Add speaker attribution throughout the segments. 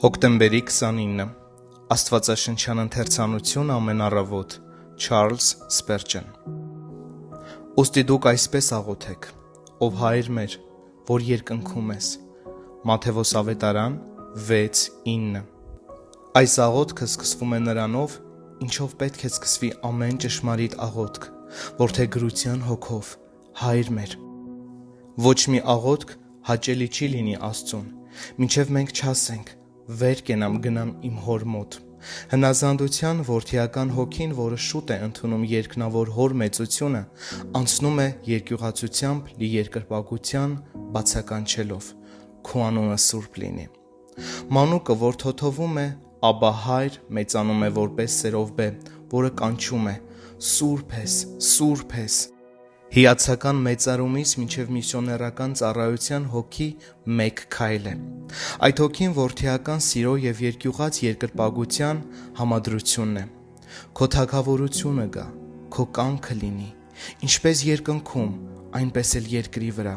Speaker 1: Հոկտեմբերի 29 Աստվածաշնչյան ընթերցանություն ամեն առավոտ Չարլզ Սպերջեն Ուստի դուք այսպես աղոթեք. ով Հայր մեր, որ երկնքում ես։ Մատթեոս ավետարան 6:9 Այս աղոթքը սկսվում է նրանով, ինչով պետք է սկսվի ամեն ճշմարիտ աղոթք, որդեգրության հոգով, Հայր մեր։ Ոչ մի աղոթք հաճելի չի լինի Աստծուն, մինչև մենք չասենք, վեր կենամ գնամ իմ հոր մոտ։ Հնազանդության որդիական հոգին, որը շուտ է ընդունում երկնավոր հոր մեծությունը, անցնում է երկյուղացությամբ լի երկրպագության բացականչելով, քո անունը սուրբ լինի։ Մանուկը, որ թոթովում է, Աբա Հայր, մեծանում է որպես սերովբե, որը կանչում է. Սուրբ ես, սուրբ ես։ Հիացական մեծարումից մինչև միսիոներական ծառայության հոգի մեկ քայլ է։ Այդ հոգին որդիական սիրո և երկյուղած երկրպագության համադրությունն է։ Քո թագավորությունը գա, քո կամքը լինի, ինչպես երկնքում, այնպես էլ երկրի վրա։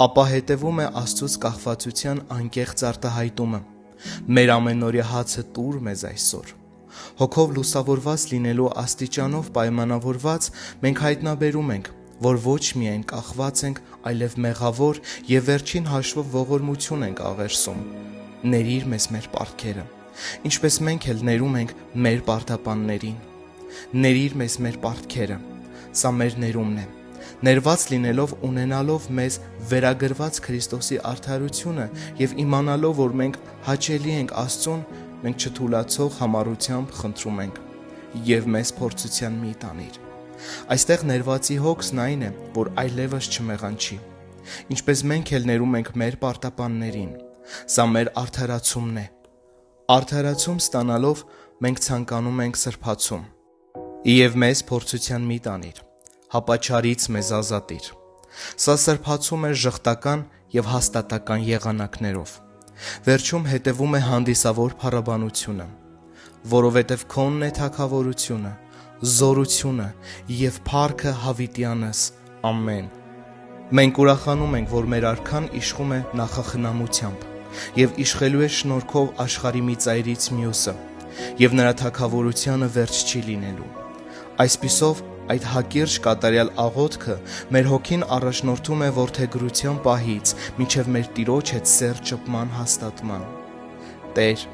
Speaker 1: Ապա հետևում է Աստծուց կախվածության անկեղծ արտահայտումը. Մեր ամենօրյա հացը տուր մեզ այսօր։ Հոգով լուսավորված լինելու աստիճանով պայմանավորված մենք հայտնաբերում ենք, որ ոչ միայն կախված ենք, այլև մեղավոր և վերջին հաշվով ողորմություն ենք աղերսում։ Ներիր մեզ մեր պարտքերը, ինչպես մենք էլ ներում ենք մեր պարտապաններին։ Ներիր մեզ մեր պարտքերը, սա մեր ներումն է։ Ներված լինելով ունենալով մեզ վերագրված Քրիստոսի արդարությունը և իմանալով, որ մենք հաճելի ենք Աստծուն, մենք չթուլացող համառությամբ խնդրում ենք. և մեզ փորձության մի տանիր։ Այստեղ ներվածի հոգսն այն է, որ այլևս չմեղանչի, ինչպես մենք էլ ներում ենք մեր պարտապաններին։ Սա մեր արդարացումն է։ Արդարացում ստանալով մենք ցանկանում ենք սրբացում։ Եվ մեզ փորձության մի տանիր, հապա չարից մեզ ազատիր։ Սա սրբացում է ժխտական և հաստատական եղանակներով։ Վերջում հետևում է հանդիսավոր փառաբանությունը, որովհետև քոնն է թագավորությունը, զորությունը և փառքը հավիտյանս, ամեն։ Մենք ուրախանում ենք, որ մեր արքան իշխում է նախախնամությամբ և իշխելու է շնորհքով աշխարհի մի ծայրից մյուսը, և նրա թագավորությանը վերջ չի լինելու։ Այսպիսով, այդ հակիրճ կատարյալ աղոթքը մեր հոգին առաջնորդում է որդեգրության պահից մինչև մեր Տիրոջ հետ սերտ շփման հաստատման։ Տեր,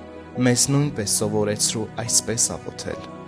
Speaker 1: մեզ նույնպես սովորեցրու այսպես աղոթել։